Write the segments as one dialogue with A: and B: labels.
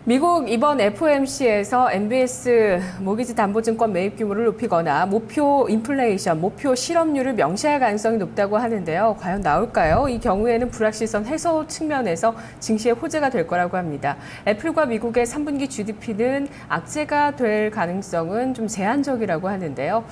A: 미국 이번 FOMC에서 MBS 모기지 담보증권 매입 규모를 높이거나 목표 인플레이션, 목표 실업률을 명시할 가능성이 높다고 하는데요. 과연 나올까요? 이 경우에는 불확실성 해소 측면에서 증시의 호재가 될 거라고 합니다. 애플과 미국의 3분기 GDP는 악재가 될 가능성은 좀 제한적이라고 하는데요.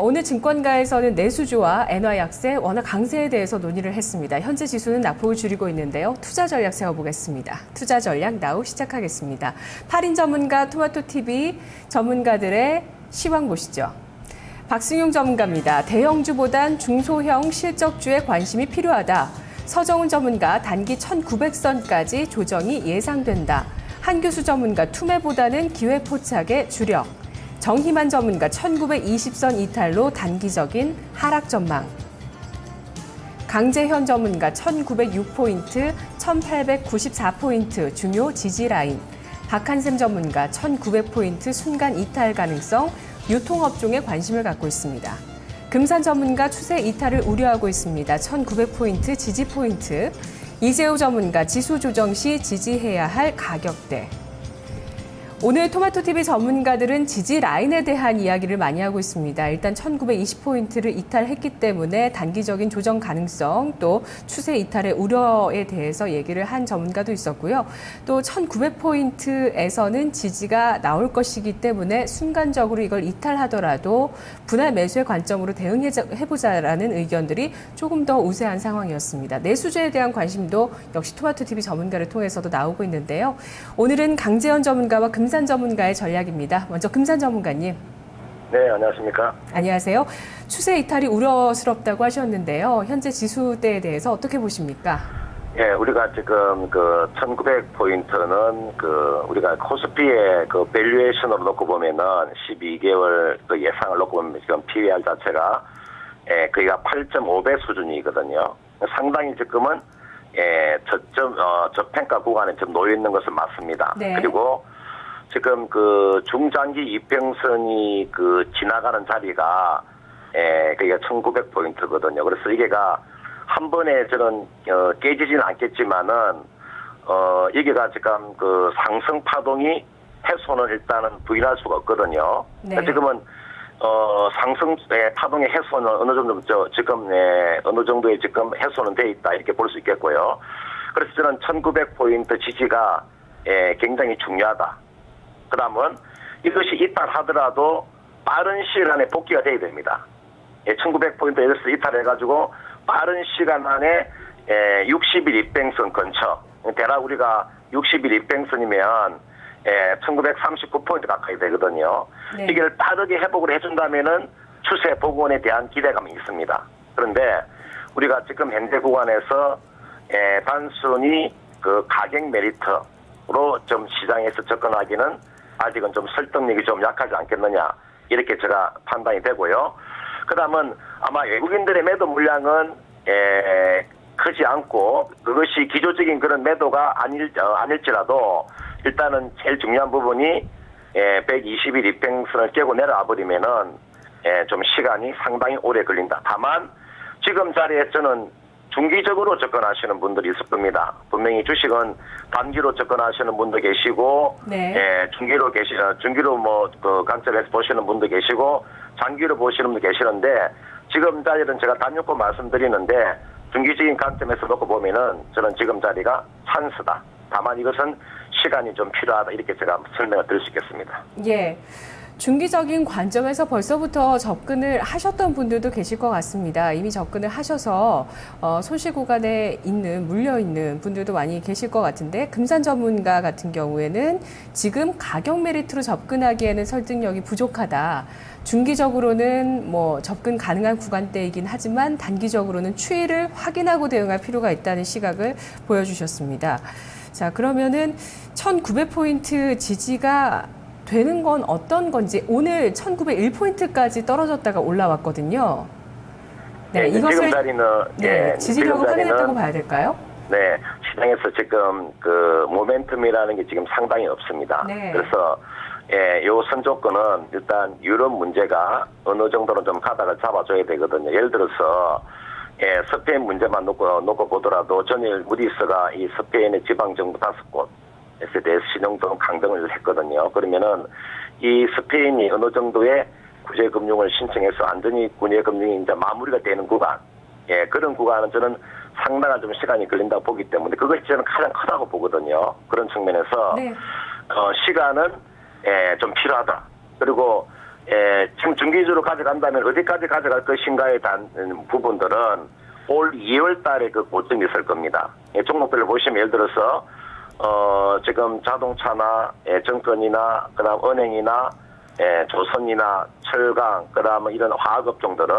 A: 오늘 증권가에서는 내수주와 엔화 약세, 원화 강세에 대해서 논의를 했습니다. 현재 지수는 낙폭을 줄이고 있는데요. 투자 전략 세워보겠습니다. 투자 전략 나우 시작하겠습니다. 8인 전문가 토마토TV 전문가들의 시황 보시죠. 박승용 전문가입니다. 대형주보단 중소형 실적주에 관심이 필요하다. 서정훈 전문가 단기 1900선까지 조정이 예상된다. 한교수 전문가 투매보다는 기회 포착에 주력. 정희만 전문가 1920선 이탈로 단기적인 하락 전망. 강재현 전문가 1906포인트, 1894포인트 중요 지지 라인. 박한샘 전문가 1900포인트 순간 이탈 가능성, 유통업종에 관심을 갖고 있습니다. 금산 전문가 추세 이탈을 우려하고 있습니다. 1900포인트 지지 포인트. 이재호 전문가 지수 조정 시 지지해야 할 가격대. 오늘 토마토TV 전문가들은 지지 라인에 대한 이야기를 많이 하고 있습니다. 일단 1920포인트를 이탈했기 때문에 단기적인 조정 가능성, 또 추세 이탈의 우려에 대해서 얘기를 한 전문가도 있었고요. 또 1900포인트에서는 지지가 나올 것이기 때문에 순간적으로 이걸 이탈하더라도 분할 매수의 관점으로 대응해보자라는 의견들이 조금 더 우세한 상황이었습니다. 내수주에 대한 관심도 역시 토마토TV 전문가를 통해서도 나오고 있는데요. 오늘은 강재현 전문가와 금산 전문가의 전략입니다. 먼저 금산 전문가님.
B: 네, 안녕하십니까?
A: 안녕하세요. 추세 이탈이 우려스럽다고 하셨는데요. 현재 지수대에 대해서 어떻게 보십니까?
B: 예, 우리가 지금 1900포인트는 우리가 코스피의 밸류에이션으로 놓고 보면은 12개월 예상을 놓고 보면 지금 PBR 자체가 거기가 8.5배 수준이거든요. 상당히 지금은 저평가 구간에 좀 놓여 있는 것은 맞습니다.
A: 네.
B: 그리고 지금 중장기 이평선이 지나가는 자리가 그게 1900포인트거든요. 그래서 이게가 한 번에 저는 깨지지는 않겠지만은 이게가 지금 상승 파동이 해소는 일단은 부인할 수가 없거든요.
A: 네.
B: 그러니까 지금은 상승 파동의 해소는 어느 정도 지금 어느 정도의 지금 해소는 돼 있다 이렇게 볼 수 있겠고요. 그래서 저는 1900포인트 지지가 굉장히 중요하다. 그다음은 이것이 이탈하더라도 빠른 시일 안에 복귀가 돼야 됩니다. 1900포인트 여기서 이탈해가지고 빠른 시간 안에 60일 입병선 근처, 대략 우리가 60일 입병선이면 1939포인트 가까이 되거든요.
A: 네.
B: 이걸 빠르게 회복을 해준다면은 추세 복원에 대한 기대감이 있습니다. 그런데 우리가 지금 현재 구간에서 단순히 가격 메리트로 좀 시장에서 접근하기는 아직은 좀 설득력이 좀 약하지 않겠느냐 이렇게 제가 판단이 되고요. 그다음은 아마 외국인들의 매도 물량은 크지 않고 그것이 기조적인 그런 매도가 아닐지라도 일단은 제일 중요한 부분이 120일 입평선을 깨고 내려와 버리면은 좀 시간이 상당히 오래 걸린다. 다만 지금 자리에 저는 중기적으로 접근하시는 분들이 있을 겁니다. 분명히 주식은 단기로 접근하시는 분도 계시고,
A: 네.
B: 중기로 관점에서 보시는 분도 계시고, 장기로 보시는 분도 계시는데, 지금 자리는 제가 단연코 말씀드리는데, 중기적인 관점에서 놓고 보면은 저는 지금 자리가 찬스다. 다만 이것은 시간이 좀 필요하다. 이렇게 제가 설명을 드릴 수 있겠습니다.
A: 예. 중기적인 관점에서 벌써부터 접근을 하셨던 분들도 계실 것 같습니다. 이미 접근을 하셔서 손실 구간에 물려있는 분들도 많이 계실 것 같은데 금산 전문가 같은 경우에는 지금 가격 메리트로 접근하기에는 설득력이 부족하다. 중기적으로는 접근 가능한 구간대이긴 하지만 단기적으로는 추이를 확인하고 대응할 필요가 있다는 시각을 보여주셨습니다. 자, 그러면은 1900포인트 지지가 되는 건 어떤 건지 오늘 1901포인트까지 떨어졌다가 올라왔거든요. 네, 이것을 지지력을 확인했다고 봐야 될까요?
B: 네, 시장에서 지금 모멘텀이라는 게 지금 상당히 없습니다.
A: 네.
B: 그래서 요 선조건은 일단 유럽 문제가 어느 정도는 좀 가닥을 잡아줘야 되거든요. 예를 들어서 스페인 문제만 놓고 보더라도 전일 무디스가 이 스페인의 지방 정부 5곳 대해서 신용등 강등을 했거든요. 그러면은 이 스페인이 어느 정도의 구제금융을 신청해서 완전히 구제금융이 이제 마무리가 되는 구간, 예, 그런 구간은 저는 상당한 좀 시간이 걸린다고 보기 때문에 그것이 저는 가장 크다고 보거든요. 그런 측면에서
A: 네.
B: 시간은 좀 필요하다. 그리고 지금 중기주로 가져간다면 어디까지 가져갈 것인가에 대한 부분들은 올 2월 달에 그 고점이 있을 겁니다. 종목별로 보시면 예를 들어서 지금 자동차나 정권이나 그다음 은행이나 조선이나 철강 그다음 이런 화학업종들은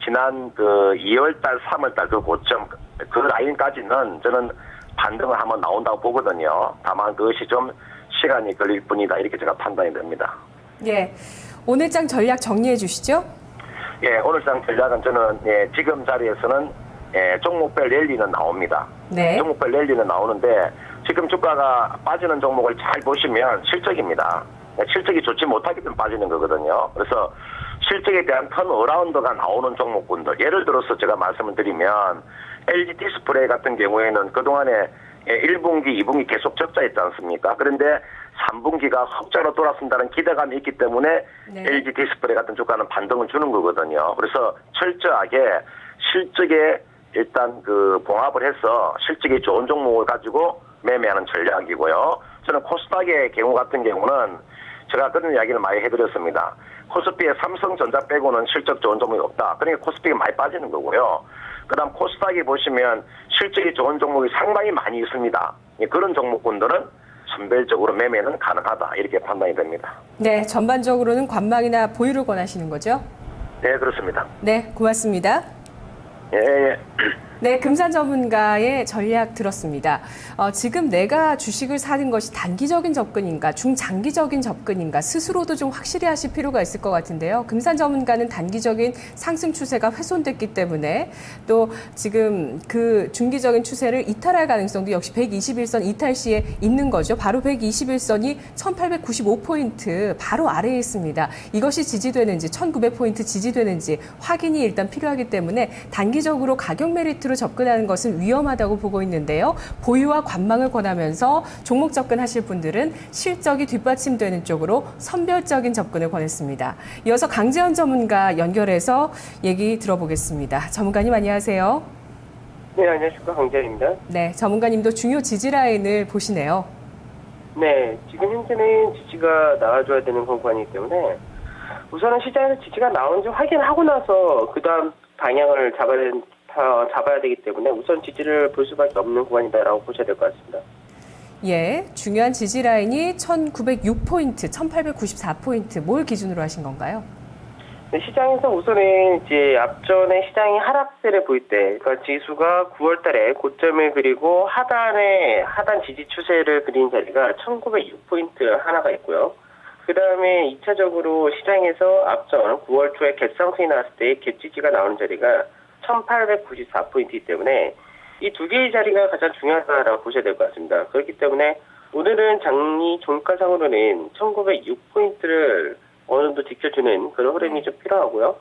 B: 지난 그 2월 달, 3월 달 그 고점 그 라인까지는 저는 반등을 한번 나온다고 보거든요. 다만 그것이 좀 시간이 걸릴 뿐이다 이렇게 제가 판단이 됩니다.
A: 예. 오늘장 전략 정리해 주시죠.
B: 예, 오늘장 전략은 저는 지금 자리에서는 종목별 랠리는 나옵니다.
A: 네.
B: 종목별 랠리는 나오는데 지금 주가가 빠지는 종목을 잘 보시면 실적입니다. 실적이 좋지 못하기 때문에 빠지는 거거든요. 그래서 실적에 대한 턴어라운드가 나오는 종목군들, 예를 들어서 제가 말씀을 드리면 LG 디스플레이 같은 경우에는 그동안에 1분기, 2분기 계속 적자였지 않습니까? 그런데 3분기가 흑자로 돌아선다는 기대감이 있기 때문에
A: 네.
B: LG 디스플레이 같은 주가는 반등을 주는 거거든요. 그래서 철저하게 실적에 일단 그 봉합을 해서 실적이 좋은 종목을 가지고 매매하는 전략이고요. 저는 코스닥의 경우 같은 경우는 제가 그런 이야기를 많이 해드렸습니다. 코스피에 삼성전자 빼고는 실적 좋은 종목이 없다. 그러니까 코스피가 많이 빠지는 거고요. 그 다음 코스닥에 보시면 실적이 좋은 종목이 상당히 많이 있습니다. 그런 종목군들은 선별적으로 매매는 가능하다. 이렇게 판단이 됩니다.
A: 네, 전반적으로는 관망이나 보유를 권하시는 거죠?
B: 네, 그렇습니다.
A: 네, 고맙습니다.
B: 예.
A: 네, 금산 전문가의 전략 들었습니다. 지금 내가 주식을 사는 것이 단기적인 접근인가, 중장기적인 접근인가 스스로도 좀 확실히 하실 필요가 있을 것 같은데요. 금산 전문가는 단기적인 상승 추세가 훼손됐기 때문에 또 지금 그 중기적인 추세를 이탈할 가능성도 역시 121선 이탈 시에 있는 거죠. 바로 121선이 1895포인트 바로 아래에 있습니다. 이것이 지지되는지 1900포인트 지지되는지 확인이 일단 필요하기 때문에 단기적으로 가격 메리트 로 접근하는 것은 위험하다고 보고 있는데요. 보유와 관망을 권하면서 종목 접근하실 분들은 실적이 뒷받침되는 쪽으로 선별적인 접근을 권했습니다. 이어서 강재현 전문가 연결해서 얘기 들어보겠습니다. 전문가님 안녕하세요.
C: 네, 안녕하십니까. 강재현입니다.
A: 네, 전문가님도 중요 지지 라인을 보시네요.
C: 네, 지금 현재는 지지가 나와줘야 되는 공간이기 때문에 우선은 시장에서 지지가 나오는지 확인하고 나서 그 다음 방향을 잡아야 되기 때문에 우선 지지를 볼 수밖에 없는 구간이다라고 보셔야 될 것 같습니다.
A: 예, 중요한 지지 라인이 1906포인트, 1894포인트 뭘 기준으로 하신 건가요?
C: 네, 시장에서 우선은 이제 앞전에 시장이 하락세를 보일 때, 그러니까 지수가 9월 달에 고점을 그리고 하단 지지 추세를 그린 자리가 1906포인트 하나가 있고요. 그 다음에 2차적으로 시장에서 앞전 9월 초에 갭상승이 나왔을 때 갭지지가 나오는 자리가 1894포인트이기 때문에 이 두 개의 자리가 가장 중요하다고 보셔야 될 것 같습니다. 그렇기 때문에 오늘은 장리 종가상으로는 1906포인트를 어느 정도 지켜주는 그런 흐름이 좀 필요하고요.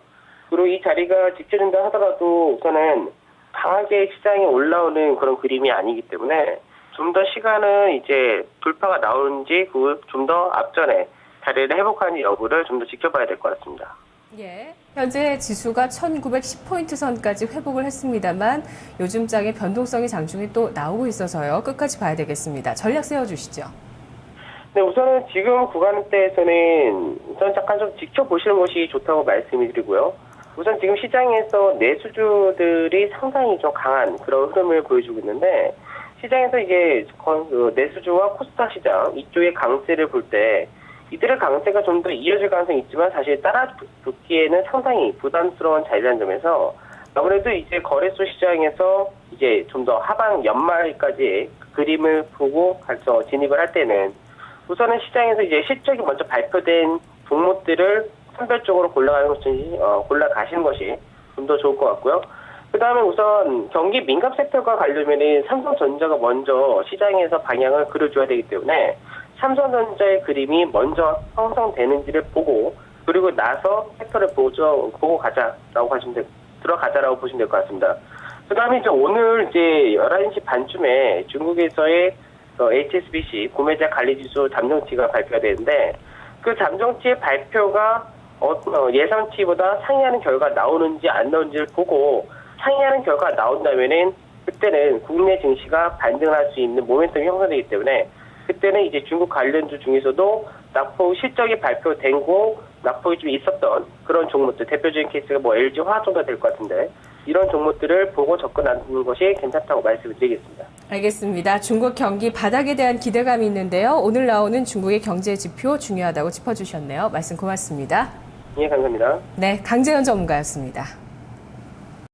C: 그리고 이 자리가 지켜준다 하더라도 우선은 강하게 시장에 올라오는 그런 그림이 아니기 때문에 좀 더 시간은 이제 돌파가 나오는지 좀 더 앞전에 자리를 회복하는 여부를 좀 더 지켜봐야 될 것 같습니다.
A: 예. 현재 지수가 1910포인트 선까지 회복을 했습니다만 요즘 장의 변동성이 장중에 또 나오고 있어서요. 끝까지 봐야 되겠습니다. 전략 세워주시죠.
C: 네, 우선은 지금 구간대에서는 우선 잠깐 좀 지켜보시는 것이 좋다고 말씀을 드리고요. 우선 지금 시장에서 내수주들이 상당히 좀 강한 그런 흐름을 보여주고 있는데 시장에서 이제 내수주와 코스닥 시장 이쪽의 강세를 볼 때 이들의 강세가 좀 더 이어질 가능성이 있지만 사실 따라붙기에는 상당히 부담스러운 자리라는 점에서 아무래도 이제 거래소 시장에서 이제 좀 더 하반 연말까지 그림을 보고 가서 진입을 할 때는 우선은 시장에서 이제 실적이 먼저 발표된 종목들을 선별적으로 골라가시는 것이 좀 더 좋을 것 같고요. 그 다음에 우선 경기 민감 섹터가 가려면은 삼성전자가 먼저 시장에서 방향을 그려줘야 되기 때문에 삼성전자의 그림이 먼저 형성되는지를 보고 그리고 나서 섹터를 보고 들어가자라고 보시면 될 것 같습니다. 그 다음에 이제 오늘 이제 11시 반쯤에 중국에서의 HSBC 구매자 관리지수 잠정치가 발표가 되는데 그 잠정치의 발표가 예상치보다 상회하는 결과가 나오는지 안 나오는지를 보고 상회하는 결과가 나온다면은 그때는 국내 증시가 반등할 수 있는 모멘텀이 형성되기 때문에 그때는 이제 중국 관련주 중에서도 낙폭 실적이 발표된 거 낙폭이 좀 있었던 그런 종목들 대표적인 케이스가 뭐 LG 화학 정도가 될 것 같은데 이런 종목들을 보고 접근하는 것이 괜찮다고 말씀을 드리겠습니다.
A: 알겠습니다. 중국 경기 바닥에 대한 기대감이 있는데요. 오늘 나오는 중국의 경제 지표 중요하다고 짚어주셨네요. 말씀 고맙습니다.
C: 예, 감사합니다.
A: 네, 강재현 전문가였습니다.